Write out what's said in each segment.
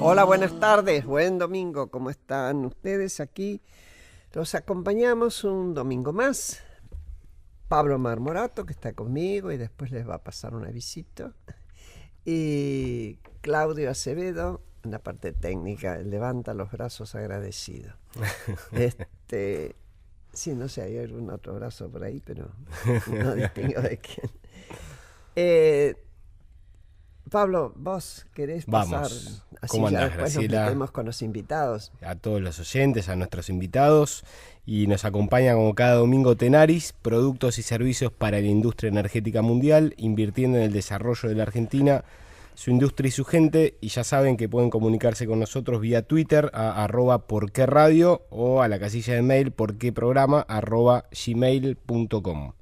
Hola, buenas tardes, buen domingo, ¿cómo están ustedes? Aquí los acompañamos un domingo más. Pablo Marmorato, que está conmigo y después les va a pasar una visita. Y Claudio Acevedo, en la parte técnica, levanta los brazos agradecido. Sí, no sé, hay algún otro brazo por ahí, pero no distingo de quién. Pablo, vos querés pasar, Vamos. así ¿Cómo ya andás, después Graciela? nos metemos con los invitados. A todos los oyentes, a nuestros invitados. Y nos acompaña como cada domingo Tenaris, productos y servicios para la industria energética mundial, invirtiendo en el desarrollo de la Argentina, su industria y su gente. Y ya saben que pueden comunicarse con nosotros vía Twitter a @porqueradio o a la casilla de mail porqueprograma @gmail.com.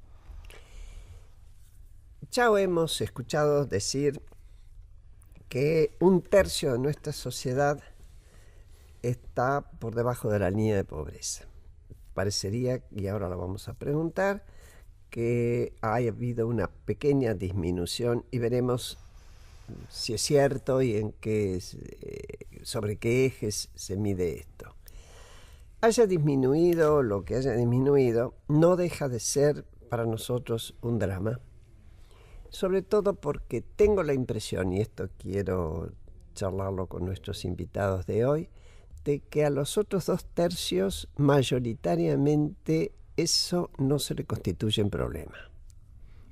Ya hemos escuchado decir que 1/3 de nuestra sociedad está por debajo de la línea de pobreza. Parecería, y ahora lo vamos a preguntar, que ha habido una pequeña disminución y veremos si es cierto y sobre qué ejes se mide esto. Haya disminuido lo que haya disminuido, no deja de ser para nosotros un drama. Sobre todo porque tengo la impresión, y esto quiero charlarlo con nuestros invitados de hoy, de que a los otros 2/3 mayoritariamente eso no se le constituye en problema.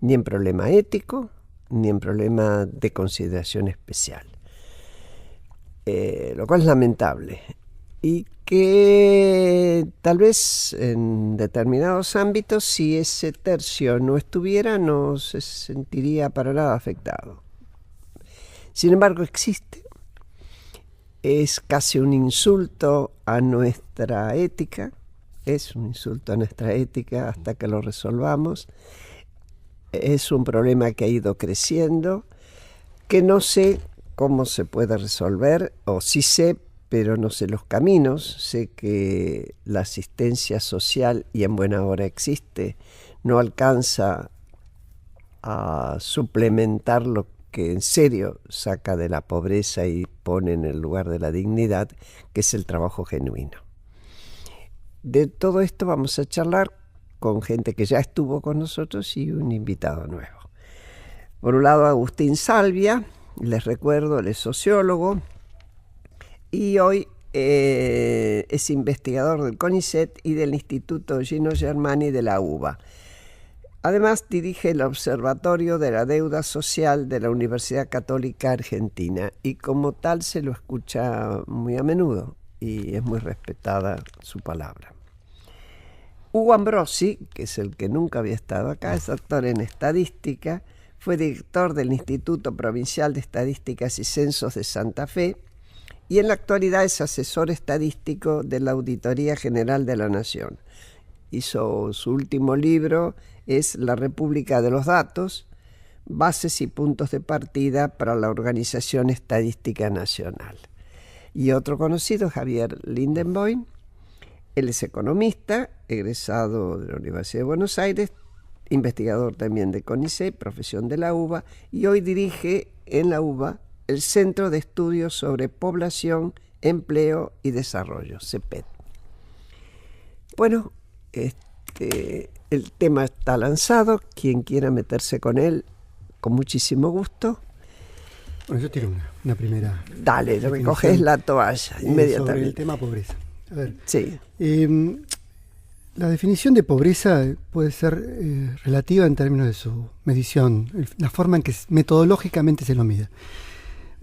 Ni en problema ético, ni en problema de consideración especial. Lo cual es lamentable. Y que tal vez en determinados ámbitos, si ese tercio no estuviera, no se sentiría para nada afectado. Sin embargo, existe. Es casi un insulto a nuestra ética. Es un insulto a nuestra ética hasta que lo resolvamos. Es un problema que ha ido creciendo, que no sé cómo se puede resolver, o sí sé, pero no sé los caminos. Sé que la asistencia social, y en buena hora existe, no alcanza a suplementar lo que en serio saca de la pobreza y pone en el lugar de la dignidad, que es el trabajo genuino. De todo esto vamos a charlar con gente que ya estuvo con nosotros y un invitado nuevo. Por un lado, Agustín Salvia, les recuerdo, él es sociólogo, y hoy es investigador del CONICET y del Instituto Gino Germani de la UBA. Además, dirige el Observatorio de la Deuda Social de la Universidad Católica Argentina y como tal se lo escucha muy a menudo y es muy respetada su palabra. Hugo Ambrosi, que es el que nunca había estado acá, es doctor en estadística, fue director del Instituto Provincial de Estadísticas y Censos de Santa Fe, y en la actualidad es asesor estadístico de la Auditoría General de la Nación. Hizo su último libro, es La República de los Datos, bases y puntos de partida para la Organización Estadística Nacional. Y otro conocido, Javier Lindenboim, él es economista, egresado de la Universidad de Buenos Aires, investigador también de CONICET, profesión de la UBA, y hoy dirige en la UBA el Centro de Estudios sobre Población, Empleo y Desarrollo, CEPED. Bueno, el tema está lanzado. Quien quiera meterse con él, con muchísimo gusto. Bueno, yo tiro una primera. Dale, recoges la toalla inmediatamente. Sobre el tema pobreza. A ver, sí. La definición de pobreza puede ser relativa en términos de su medición, la forma en que metodológicamente se lo mide.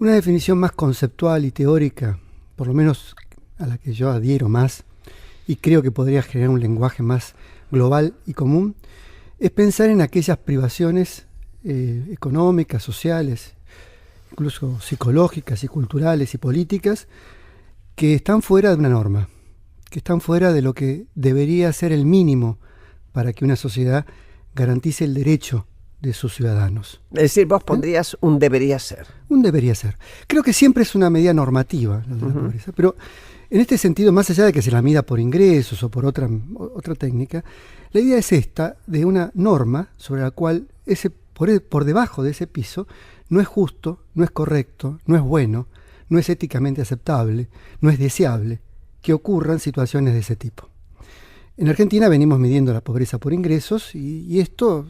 Una definición más conceptual y teórica, por lo menos a la que yo adhiero más, y creo que podría generar un lenguaje más global y común, es pensar en aquellas privaciones económicas, sociales, incluso psicológicas y culturales y políticas, que están fuera de una norma, que están fuera de lo que debería ser el mínimo para que una sociedad garantice el derecho de sus ciudadanos. Es decir, vos pondrías un debería ser. Un debería ser. Creo que siempre es una medida normativa la pobreza, pero en este sentido, más allá de que se la mida por ingresos o por otra técnica, la idea es esta de una norma sobre la cual por debajo de ese piso no es justo, no es correcto, no es bueno, no es éticamente aceptable, no es deseable que ocurran situaciones de ese tipo. En Argentina venimos midiendo la pobreza por ingresos y esto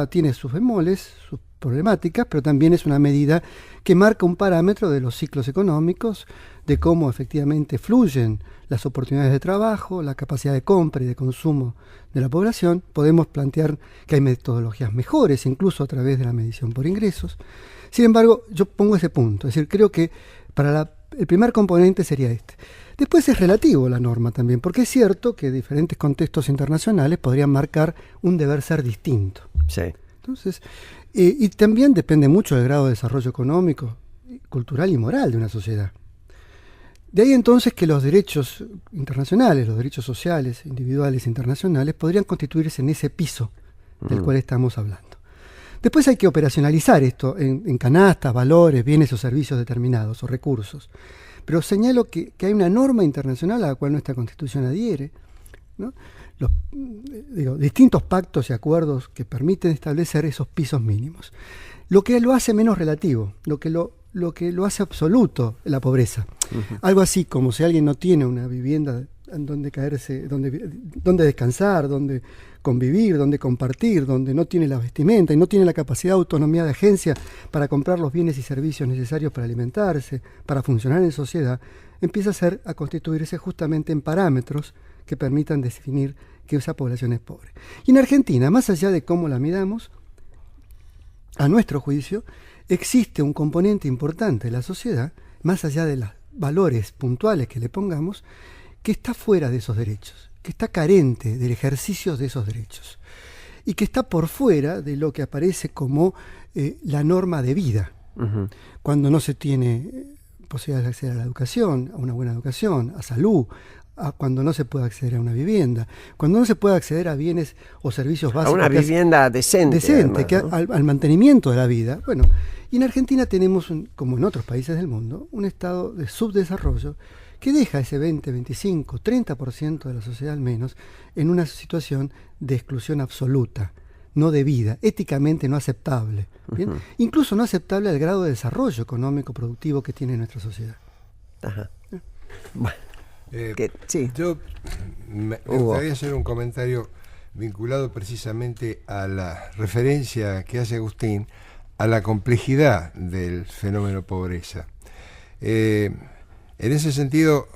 tiene sus bemoles, sus problemáticas, pero también es una medida que marca un parámetro de los ciclos económicos, de cómo efectivamente fluyen las oportunidades de trabajo, la capacidad de compra y de consumo de la población. Podemos plantear que hay metodologías mejores, incluso a través de la medición por ingresos. Sin embargo, yo pongo ese punto, es decir, creo que el primer componente sería este. Después es relativo la norma también, porque es cierto que diferentes contextos internacionales podrían marcar un deber ser distinto. Sí. Entonces, y también depende mucho del grado de desarrollo económico, cultural y moral de una sociedad. De ahí entonces que los derechos internacionales, los derechos sociales, individuales e internacionales, podrían constituirse en ese piso del cual estamos hablando. Después hay que operacionalizar esto en canastas, valores, bienes o servicios determinados o recursos. Pero señalo que hay una norma internacional a la cual nuestra Constitución adhiere, ¿no? Distintos pactos y acuerdos que permiten establecer esos pisos mínimos. Lo que lo hace menos relativo, lo que lo hace absoluto, la pobreza. Algo así como si alguien no tiene una vivienda en donde caerse, donde descansar, donde convivir, donde compartir, donde no tiene la vestimenta y no tiene la capacidad de autonomía de agencia para comprar los bienes y servicios necesarios para alimentarse, para funcionar en sociedad, empieza a constituirse justamente en parámetros que permitan definir que esa población es pobre. Y en Argentina, más allá de cómo la midamos, a nuestro juicio, existe un componente importante de la sociedad, más allá de los valores puntuales que le pongamos, que está fuera de esos derechos, que está carente del ejercicio de esos derechos y que está por fuera de lo que aparece como la norma de vida. Cuando no se tiene posibilidad de acceder a la educación, a una buena educación, a salud, cuando no se puede acceder a una vivienda, cuando no se puede acceder a bienes o servicios básicos. A una vivienda decente. Además, ¿no? al mantenimiento de la vida. Bueno, y en Argentina tenemos, como en otros países del mundo, un estado de subdesarrollo que deja ese 20, 25, 30% de la sociedad al menos en una situación de exclusión absoluta, no debida, éticamente no aceptable. ¿Bien? Incluso no aceptable al grado de desarrollo económico productivo que tiene nuestra sociedad. Ajá. Bueno. Sí. Yo me gustaría hacer un comentario vinculado precisamente a la referencia que hace Agustín a la complejidad del fenómeno pobreza. En ese sentido,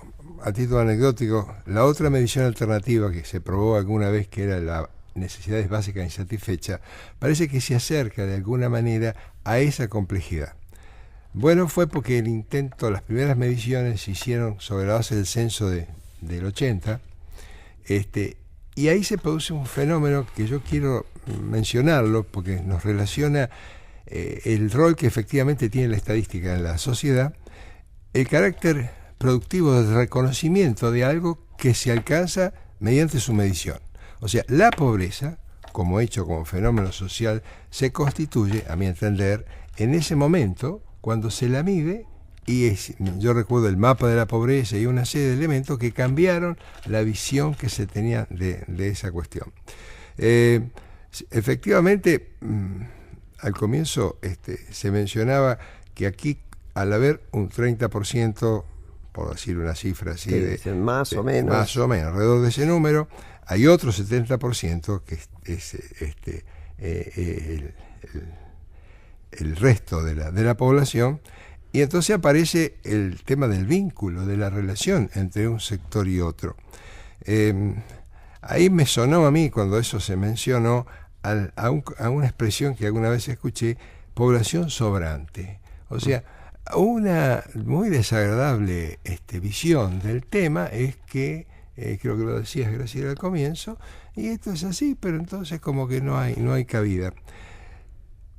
a título anecdótico, la otra medición alternativa que se probó alguna vez, que era la necesidades básicas insatisfechas, parece que se acerca de alguna manera a esa complejidad. Bueno, fue porque las primeras mediciones se hicieron sobre la base del censo del 80, y ahí se produce un fenómeno que yo quiero mencionarlo porque nos relaciona el rol que efectivamente tiene la estadística en la sociedad, el carácter productivo del reconocimiento de algo que se alcanza mediante su medición. O sea, la pobreza, como hecho, como fenómeno social, se constituye, a mi entender, en ese momento, cuando se la mide, yo recuerdo el mapa de la pobreza y una serie de elementos que cambiaron la visión que se tenía de esa cuestión. Efectivamente, al comienzo se mencionaba que aquí, al haber un 30%, por decir una cifra así, más o menos, alrededor de ese número, hay otro 70% que es el resto de la población, y entonces aparece el tema del vínculo, de la relación entre un sector y otro. Ahí me sonó a mí, cuando eso se mencionó, a una expresión que alguna vez escuché, población sobrante. O sea, una muy desagradable visión del tema es que, creo que lo decías, Graciela, al comienzo, y esto es así, pero entonces como que no hay cabida.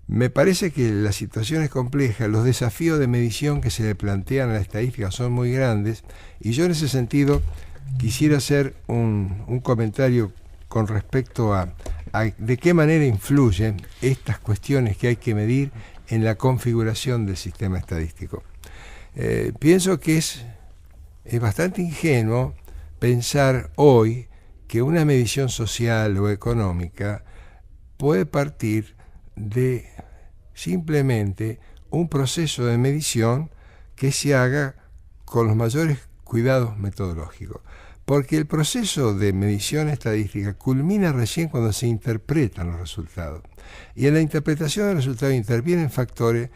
Me parece que la situación es compleja, los desafíos de medición que se le plantean a la estadística son muy grandes, y yo en ese sentido quisiera hacer un comentario con respecto a de qué manera influyen estas cuestiones que hay que medir en la configuración del sistema estadístico. Pienso que es bastante ingenuo pensar hoy que una medición social o económica puede partir de simplemente un proceso de medición que se haga con los mayores cuidados metodológicos. Porque el proceso de medición estadística culmina recién cuando se interpretan los resultados. Y en la interpretación del resultado intervienen factores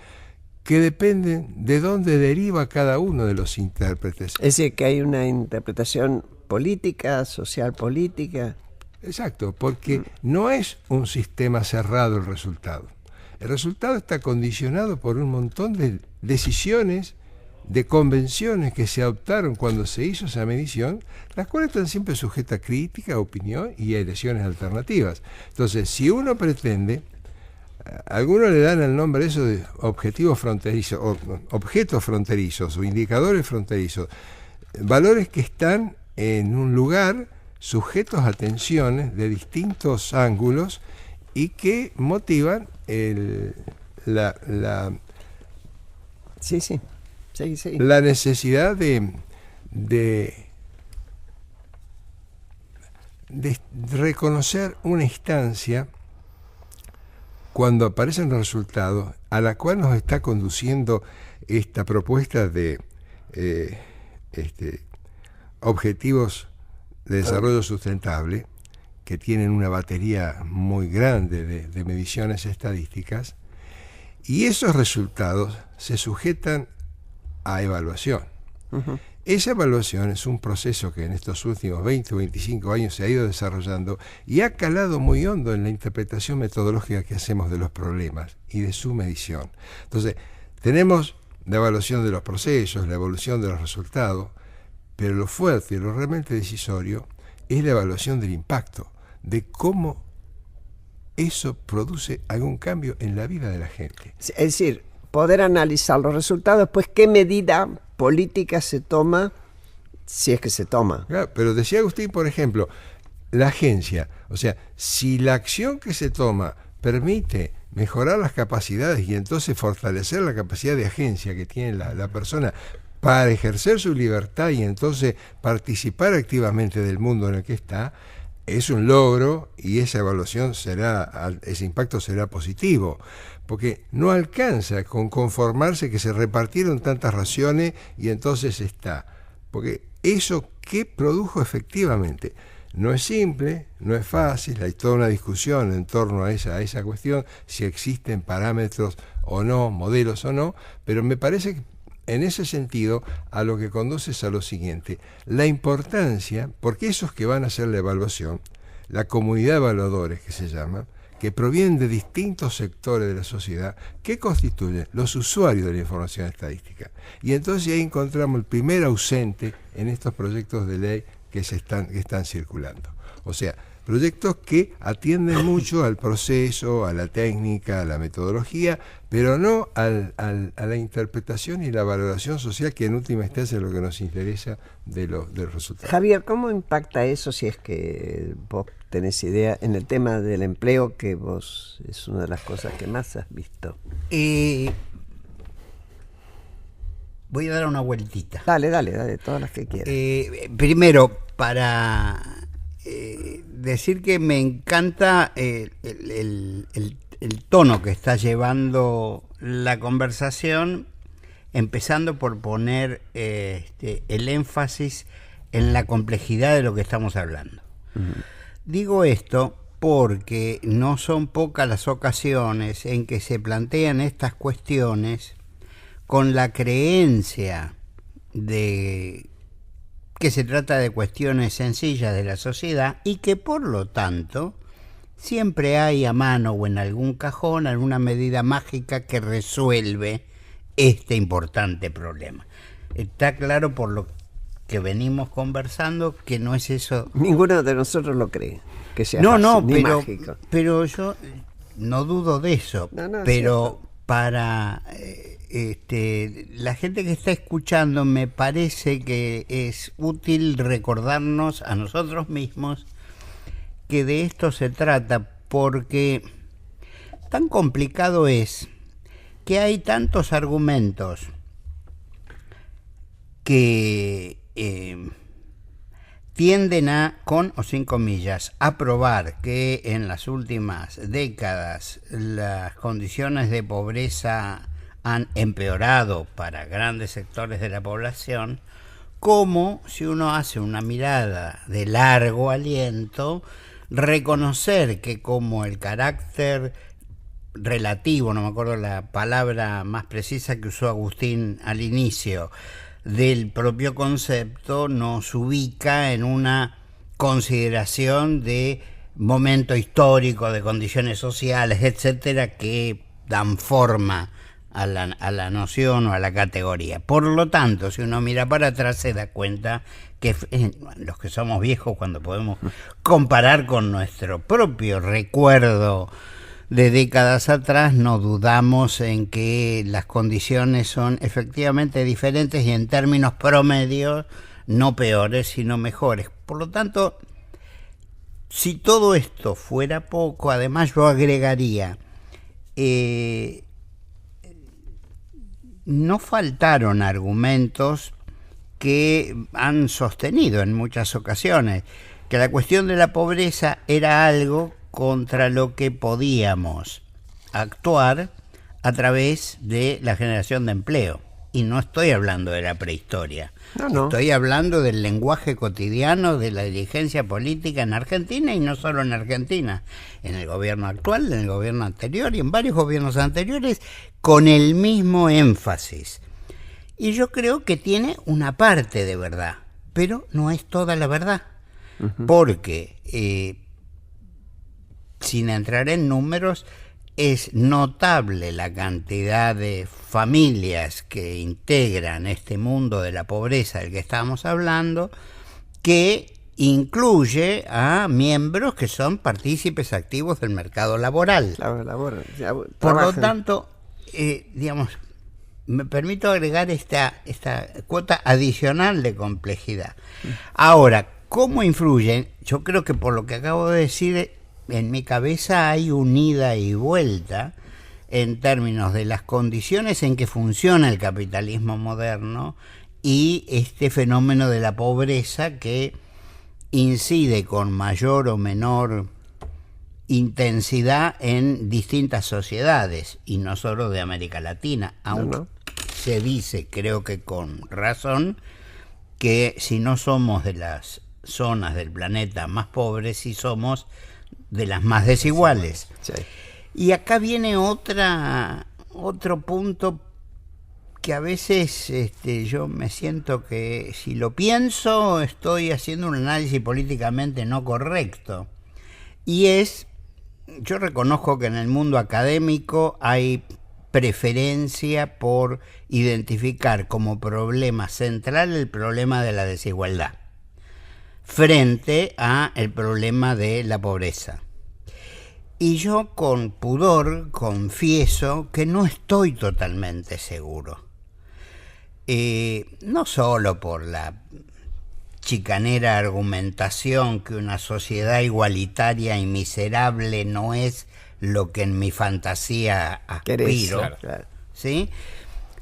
que dependen de dónde deriva cada uno de los intérpretes. Es decir, que hay una interpretación política, social política. Exacto, porque no es un sistema cerrado el resultado. El resultado está condicionado por un montón de decisiones, de convenciones que se adoptaron cuando se hizo esa medición, las cuales están siempre sujetas a crítica, opinión y a elecciones alternativas. Entonces, si uno pretende, algunos le dan el nombre eso de objetivos fronterizos, o objetos fronterizos o indicadores fronterizos, valores que están en un lugar sujetos a tensiones de distintos ángulos y que motivan la necesidad de reconocer una instancia cuando aparecen los resultados a la cual nos está conduciendo esta propuesta de objetivos de desarrollo sustentable, que tienen una batería muy grande de mediciones estadísticas, y esos resultados se sujetan a evaluación. Uh-huh. Esa evaluación es un proceso que en estos últimos 20 o 25 años se ha ido desarrollando y ha calado muy hondo en la interpretación metodológica que hacemos de los problemas y de su medición. Entonces, tenemos la evaluación de los procesos, la evolución de los resultados, pero lo fuerte y lo realmente decisorio es la evaluación del impacto, de cómo eso produce algún cambio en la vida de la gente. Es decir, poder analizar los resultados, después qué medida política se toma, si es que se toma. Claro, pero decía Agustín, por ejemplo, la agencia, o sea, si la acción que se toma permite mejorar las capacidades y entonces fortalecer la capacidad de agencia que tiene la persona para ejercer su libertad y entonces participar activamente del mundo en el que está, es un logro y esa evaluación ese impacto será positivo, porque no alcanza con conformarse que se repartieron tantas raciones y entonces está, porque eso que produjo efectivamente no es simple, no es fácil, hay toda una discusión en torno a esa cuestión, si existen parámetros o no, modelos o no, pero me parece que en ese sentido, a lo que conduce es a lo siguiente, la importancia, porque esos que van a hacer la evaluación, la comunidad de evaluadores que se llama, que provienen de distintos sectores de la sociedad, que constituyen los usuarios de la información estadística. Y entonces ahí encontramos el primer ausente en estos proyectos de ley que están circulando. O sea, proyectos que atienden mucho al proceso, a la técnica, a la metodología, pero no a la interpretación y la valoración social, que en última instancia es lo que nos interesa del resultado. Javier, ¿cómo impacta eso, si es que vos tenés idea, en el tema del empleo, que vos es una de las cosas que más has visto? Voy a dar una vueltita. Dale, todas las que quieras. Primero, para decir que me encanta el tono que está llevando la conversación, empezando por poner el énfasis en la complejidad de lo que estamos hablando. Uh-huh. Digo esto porque no son pocas las ocasiones en que se plantean estas cuestiones con la creencia de que se trata de cuestiones sencillas de la sociedad y que por lo tanto siempre hay a mano o en algún cajón alguna medida mágica que resuelve este importante problema. Está claro por lo que venimos conversando que no es eso. Ninguno de nosotros lo cree, que sea fácil, ni mágico. Pero yo no dudo de eso, pero para la gente que está escuchando, me parece que es útil recordarnos a nosotros mismos que de esto se trata, porque tan complicado es que hay tantos argumentos que tienden a, con o sin comillas, a probar que en las últimas décadas las condiciones de pobreza han empeorado para grandes sectores de la población, como si uno hace una mirada de largo aliento, reconocer que como el carácter relativo, no me acuerdo la palabra más precisa que usó Agustín al inicio, del propio concepto nos ubica en una consideración de momento histórico, de condiciones sociales, etcétera, que dan forma a la noción o a la categoría. Por lo tanto, si uno mira para atrás se da cuenta que los que somos viejos, cuando podemos comparar con nuestro propio recuerdo de décadas atrás, no dudamos en que las condiciones son efectivamente diferentes y en términos promedios no peores sino mejores. Por lo tanto, si todo esto fuera poco, además yo agregaría, no faltaron argumentos que han sostenido en muchas ocasiones que la cuestión de la pobreza era algo contra lo que podíamos actuar a través de la generación de empleo. Y no estoy hablando de la prehistoria. No. Estoy hablando del lenguaje cotidiano de la dirigencia política en Argentina, y no solo en Argentina, en el gobierno actual, en el gobierno anterior y en varios gobiernos anteriores, con el mismo énfasis. Y yo creo que tiene una parte de verdad, pero no es toda la verdad. Porque sin entrar en números, es notable la cantidad de familias que integran este mundo de la pobreza del que estamos hablando, que incluye a miembros que son partícipes activos del mercado laboral. Por lo tanto, digamos, me permito agregar esta cuota adicional de complejidad. Ahora, ¿cómo influyen? Yo creo que por lo que acabo de decir, en mi cabeza hay un ida y vuelta en términos de las condiciones en que funciona el capitalismo moderno y este fenómeno de la pobreza que incide con mayor o menor intensidad en distintas sociedades, y no solo de América Latina, aunque se dice, creo que con razón, que si no somos de las zonas del planeta más pobres, sí somos de las más desiguales. Sí. Y acá viene otro punto que a veces yo me siento que si lo pienso estoy haciendo un análisis políticamente no correcto. Y yo reconozco que en el mundo académico hay preferencia por identificar como problema central el problema de la desigualdad frente a el problema de la pobreza. Y yo con pudor confieso que no estoy totalmente seguro. No solo por la chicanera argumentación que una sociedad igualitaria y miserable no es lo que en mi fantasía aspiro, ¿sí?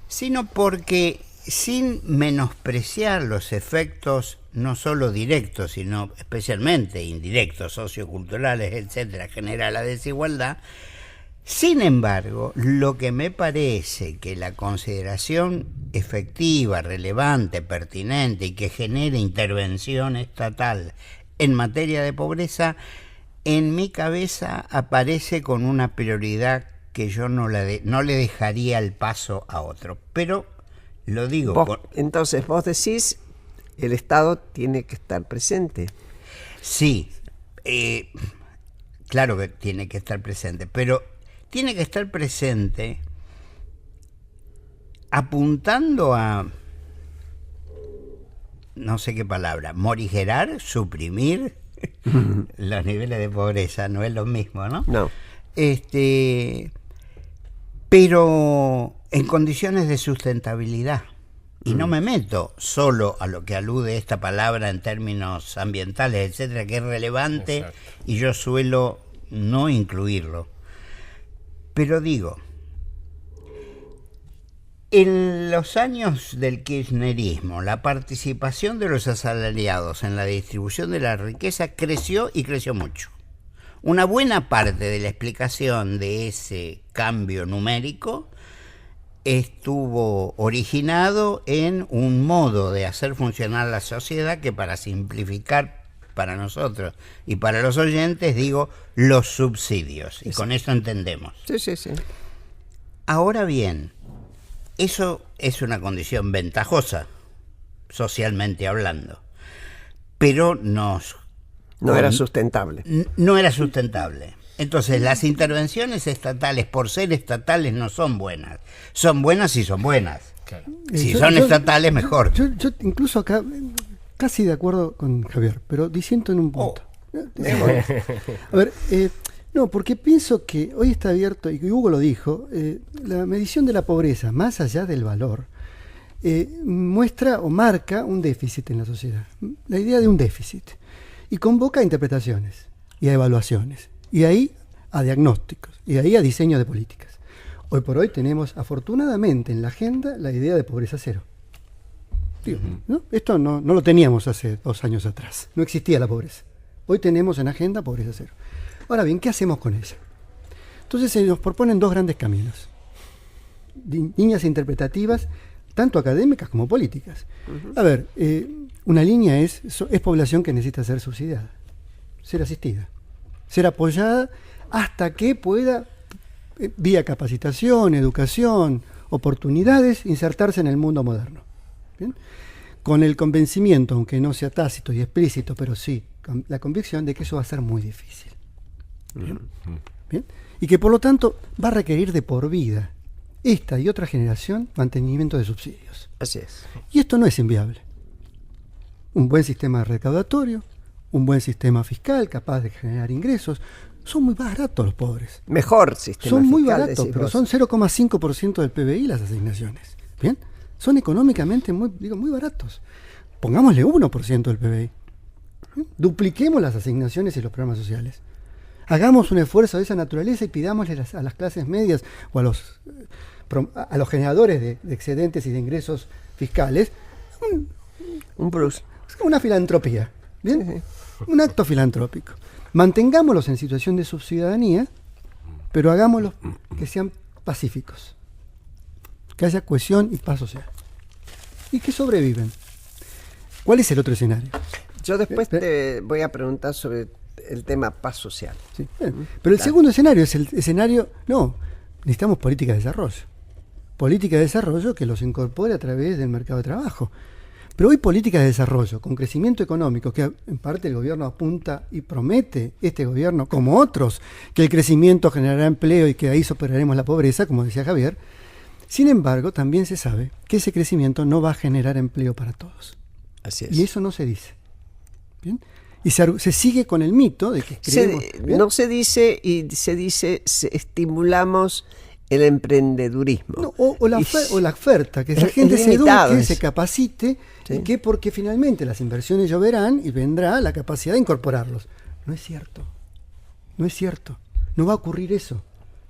Sino porque, sin menospreciar los efectos no solo directos, sino especialmente indirectos, socioculturales, etcétera, genera la desigualdad. Sin embargo, lo que me parece que la consideración efectiva, relevante, pertinente y que genere intervención estatal en materia de pobreza, en mi cabeza aparece con una prioridad que yo no le dejaría el paso a otro. Pero lo digo... Entonces vos decís, el Estado tiene que estar presente. Sí, claro que tiene que estar presente, pero tiene que estar presente apuntando a, no sé qué palabra, morigerar, suprimir los niveles de pobreza. No es lo mismo, ¿no? No. Pero en condiciones de sustentabilidad. Y no me meto solo a lo que alude esta palabra en términos ambientales, etcétera, que es relevante. Exacto. Y yo suelo no incluirlo. Pero digo, en los años del kirchnerismo, la participación de los asalariados en la distribución de la riqueza creció y creció mucho. Una buena parte de la explicación de ese cambio numérico estuvo originado en un modo de hacer funcionar la sociedad que, para simplificar para nosotros y para los oyentes, digo, los subsidios. Y con eso entendemos. Sí, sí, sí. Ahora bien, eso es una condición ventajosa, socialmente hablando, pero no era sustentable. No era sustentable. Entonces, las intervenciones estatales, por ser estatales, no son buenas. Son buenas si son buenas. Claro. Si son estatales, mejor. Yo incluso acá, casi de acuerdo con Javier, pero disiento en un punto. A ver, no, porque pienso que hoy está abierto, y Hugo lo dijo, la medición de la pobreza, más allá del valor, muestra o marca un déficit en la sociedad. La idea de un déficit. Y convoca a interpretaciones y a evaluaciones. Y ahí a diagnósticos. Y ahí a diseño de políticas. Hoy por hoy tenemos, afortunadamente, en la agenda la idea de pobreza cero. Digo, ¿no? Esto no lo teníamos hace 2 años atrás. No existía la pobreza. Hoy tenemos en agenda pobreza cero. Ahora bien, ¿qué hacemos con ella? Entonces se nos proponen 2 grandes caminos. Líneas interpretativas, tanto académicas como políticas. A ver, una línea es población que necesita ser subsidiada, ser asistida, ser apoyada hasta que pueda, vía capacitación, educación, oportunidades, insertarse en el mundo moderno. ¿Bien? Con el convencimiento, aunque no sea tácito y explícito, pero sí con la convicción de que eso va a ser muy difícil. ¿Bien? ¿Bien? Y que por lo tanto va a requerir de por vida esta y otra generación mantenimiento de subsidios. Así es. Y esto no es inviable. Un buen sistema recaudatorio, un buen sistema fiscal capaz de generar ingresos, son muy baratos los pobres. Mejor sistema son muy fiscal, baratos, pero son 0,5% del PBI las asignaciones. ¿Bien? Son económicamente muy baratos. Pongámosle 1% del PBI. ¿Bien? Dupliquemos las asignaciones y los programas sociales. Hagamos un esfuerzo de esa naturaleza y pidámosle a las clases medias o a los generadores de excedentes y de ingresos fiscales un plus. Una filantropía. ¿Bien? Sí. Un acto filantrópico. Mantengámoslos en situación de subsidiadanía, pero hagámoslos que sean pacíficos. Que haya cohesión y paz social. Y que sobreviven. ¿Cuál es el otro escenario? Yo después te voy a preguntar sobre el tema paz social. Sí. Pero el segundo escenario es el escenario, necesitamos política de desarrollo. Política de desarrollo que los incorpore a través del mercado de trabajo. Pero hoy políticas de desarrollo con crecimiento económico, que en parte el gobierno apunta y promete, este gobierno, como otros, que el crecimiento generará empleo y que ahí superaremos la pobreza, como decía Javier. Sin embargo, también se sabe que ese crecimiento no va a generar empleo para todos. Así es. Y eso no se dice. ¿Bien? Y se sigue con el mito de que no se dice, y se dice estimulamos el emprendedurismo. No, o la oferta, que esa gente se eduque, se capacite, sí. Y que porque finalmente las inversiones lloverán y vendrá la capacidad de incorporarlos. No es cierto. No es cierto. No va a ocurrir eso.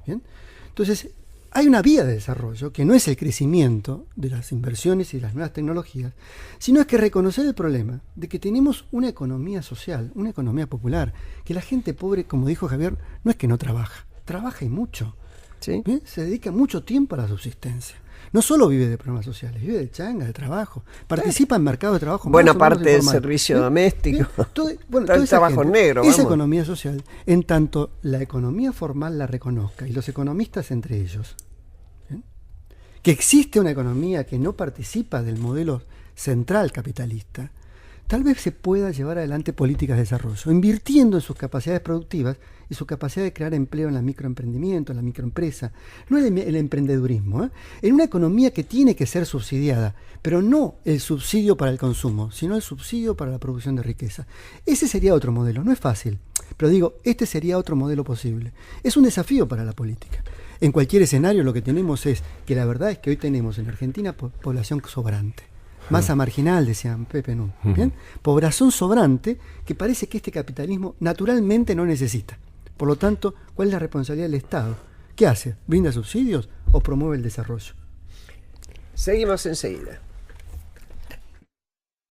¿Bien? Entonces, hay una vía de desarrollo que no es el crecimiento de las inversiones y las nuevas tecnologías, sino es que reconocer el problema de que tenemos una economía social, una economía popular, que la gente pobre, como dijo Javier, no es que no trabaja, trabaja y mucho. ¿Sí? Se dedica mucho tiempo a la subsistencia. No solo vive de programas sociales, vive de changa, de trabajo. Participa en mercados de trabajo. Buena parte del servicio doméstico. Todo el trabajo negro. Esa economía social, en tanto la economía formal la reconozca, y los economistas entre ellos, que existe una economía que no participa del modelo central capitalista, tal vez se pueda llevar adelante políticas de desarrollo, invirtiendo en sus capacidades productivas y su capacidad de crear empleo en la microemprendimiento, en la microempresa, no el emprendedurismo, en una economía que tiene que ser subsidiada, pero no el subsidio para el consumo, sino el subsidio para la producción de riqueza. Ese sería otro modelo, no es fácil, pero digo, este sería otro modelo posible. Es un desafío para la política. En cualquier escenario lo que tenemos es que la verdad es que hoy tenemos en Argentina población sobrante. Masa marginal, decía Pepe Nun. ¿Bien? Población sobrante que parece que este capitalismo naturalmente no necesita. Por lo tanto, ¿cuál es la responsabilidad del Estado? ¿Qué hace? ¿Brinda subsidios o promueve el desarrollo? Seguimos enseguida.